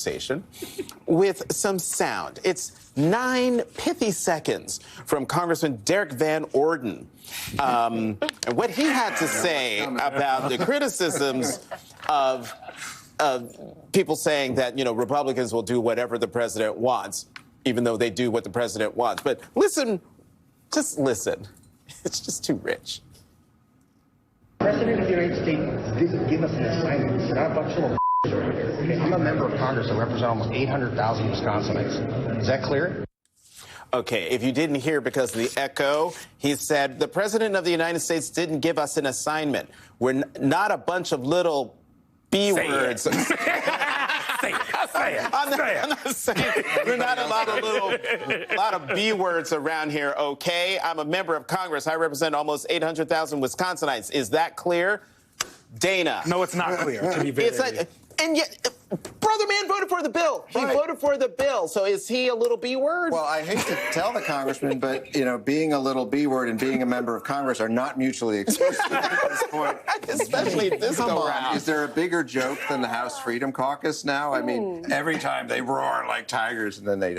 conversation with some sound. It's 9 pithy seconds from Congressman Derek Van Orden. And what he had to say about the criticisms of people saying that, you know, Republicans will do whatever the president wants, even though they do what the president wants. But listen, just listen. It's just too rich. The President of the United States didn't give us an assignment. It's not a bunch of little okay, I'm a member of Congress that represents almost 800,000 Wisconsinites. Is that clear? Okay, if you didn't hear because of the echo, he said the President of the United States didn't give us an assignment. We're not a bunch of little B words. Say it. I'm not saying we're not a lot of B words around here, okay? I'm a member of Congress. I represent almost 800,000 Wisconsinites. Is that clear? Dana. No, it's not clear, to be very... And yet, Brother Man voted for the bill. He voted for the bill. So is he a little B word? Well, I hate to tell the congressman, but, you know, being a little B word and being a member of Congress are not mutually exclusive at this point. Especially this go round. Is there a bigger joke than the House Freedom Caucus now? I mean, every time they roar like tigers and then they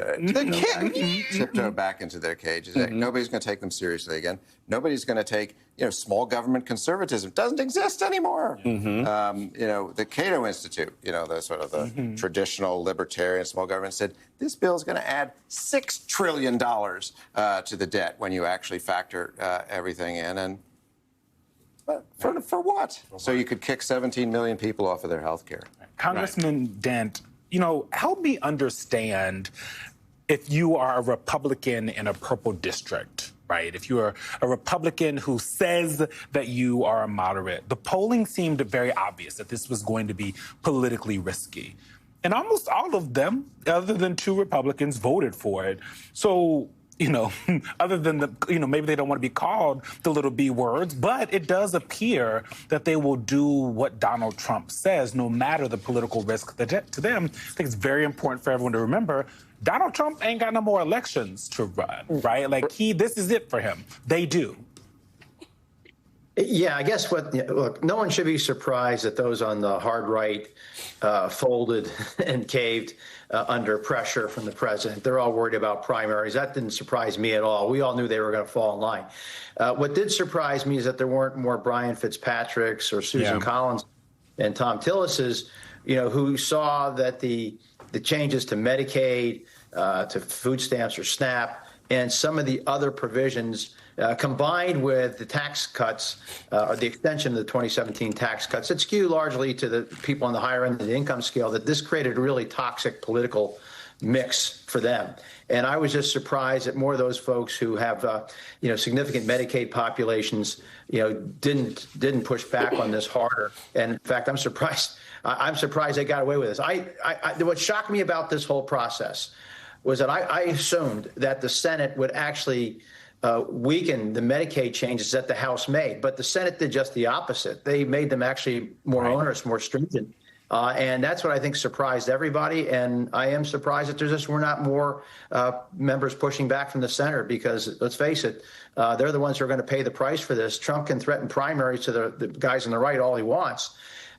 tiptoe back into their cages. Nobody's going to take them seriously again. Nobody's going to take, you know, small government conservatism. Doesn't exist anymore. You know, the Cato Institute, you know, the sort of the traditional libertarian small government said this bill is going to add $6 trillion to the debt when you actually factor everything in. And for what? So you could kick 17 million people off of their health care. Congressman Dent, you know, help me understand if you are a Republican in a purple district. Right. If you're a Republican who says that you are a moderate, the polling seemed very obvious that this was going to be politically risky. And almost all of them, other than 2 Republicans, voted for it. So, you know, other than the, you know, maybe they don't want to be called the little B words, but it does appear that they will do what Donald Trump says, no matter the political risk to them. I think it's very important for everyone to remember Donald Trump ain't got no more elections to run, right? Like, this is it for him. They do. Yeah, I guess look, no one should be surprised that those on the hard right folded and caved under pressure from the president. They're all worried about primaries. That didn't surprise me at all. We all knew they were going to fall in line. What did surprise me is that there weren't more Brian Fitzpatricks or Susan Collins and Tom Tillis's, you know, who saw that the changes to Medicaid, to food stamps or SNAP, and some of the other provisions combined with the tax cuts or the extension of the 2017 tax cuts that skew largely to the people on the higher end of the income scale, that this created a really toxic political mix for them. And I was just surprised that more of those folks who have, you know, significant Medicaid populations, you know, didn't push back on this harder. And in fact, I'm surprised they got away with this. What shocked me about this whole process was that I assumed that the Senate would actually weaken the Medicaid changes that the House made. But the Senate did just the opposite. They made them actually more onerous, more stringent. And that's what I think surprised everybody. And I am surprised that there just were not more members pushing back from the center, because let's face it, they're the ones who are going to pay the price for this. Trump can threaten primaries to the guys on the right all he wants.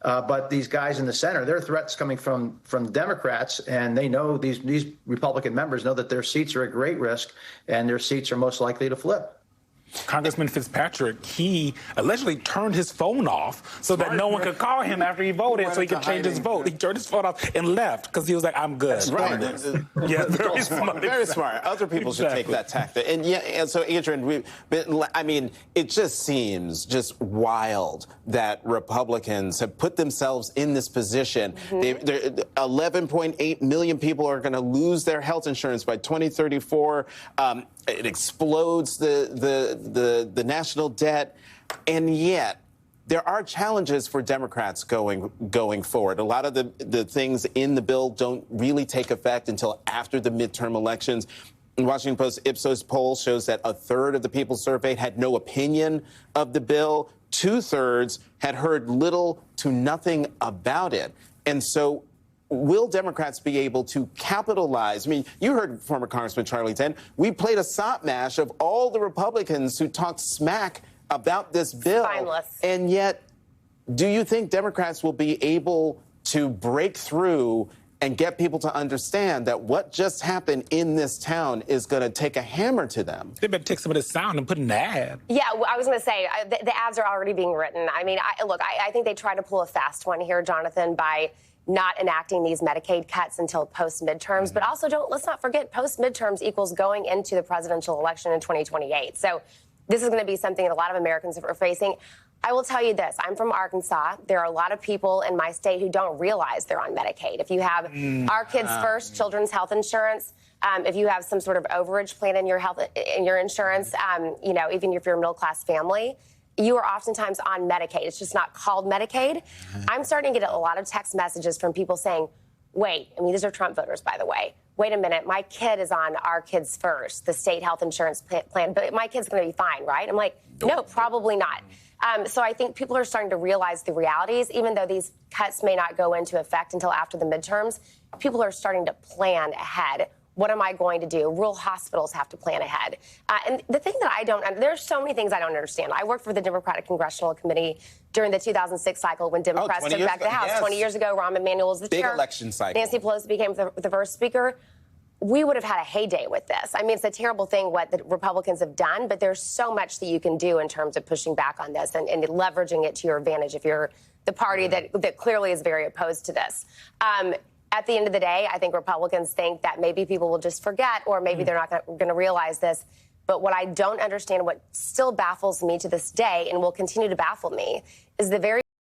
But these guys in the center, their threats coming from Democrats, and they know these Republican members know that their seats are at great risk and their seats are most likely to flip. Congressman Fitzpatrick, he allegedly turned his phone off so that no one could call him after he voted so he could change his vote. He turned his phone off and left because he was like, I'm good. That's right. Yeah, very smart. Very smart. Other people should take that tactic. And so, Adrian, I mean, it just seems just wild that Republicans have put themselves in this position. 11.8 million people are going to lose their health insurance by 2034. It explodes the national debt, and yet there are challenges for Democrats going forward. A lot of the things in the bill don't really take effect until after the midterm elections. The Washington Post Ipsos poll shows that a third of the people surveyed had no opinion of the bill. 2/3 had heard little to nothing about it. And so will Democrats be able to capitalize? I mean, you heard former Congressman Charlie Dent. We played a sop mash of all the Republicans who talked smack about this bill. Spineless. And yet, do you think Democrats will be able to break through and get people to understand that what just happened in this town is going to take a hammer to them. They better take some of the sound and put it in the ad. Yeah, I was going to say, the ads are already being written. I mean, I think they try to pull a fast one here, Jonathan, by not enacting these Medicaid cuts until post-midterms. But also, let's not forget, post-midterms equals going into the presidential election in 2028. So this is going to be something that a lot of Americans are facing. I will tell you this. I'm from Arkansas. There are a lot of people in my state who don't realize they're on Medicaid. If you have Our Kids First children's health insurance, if you have some sort of overage plan in your insurance, even if you're a middle-class family, you are oftentimes on Medicaid. It's just not called Medicaid. I'm starting to get a lot of text messages from people saying, wait, I mean, these are Trump voters, by the way. Wait a minute, my kid is on Our Kids First, the state health insurance plan, but my kid's going to be fine, right? I'm like, no, probably not. So I think people are starting to realize the realities, even though these cuts may not go into effect until after the midterms. People are starting to plan ahead. What am I going to do? Rural hospitals have to plan ahead. And the thing that there's so many things I don't understand. I worked for the Democratic Congressional Committee during the 2006 cycle when Democrats took back the House. Yes. 20 years ago, Rahm Emanuel was the chair. Big election cycle. Nancy Pelosi became the first speaker. We would have had a heyday with this. I mean, it's a terrible thing what the Republicans have done, but there's so much that you can do in terms of pushing back on this and leveraging it to your advantage if you're the party that clearly is very opposed to this. At the end of the day, I think Republicans think that maybe people will just forget or maybe they're not going to realize this. But what I don't understand, what still baffles me to this day and will continue to baffle me, is the very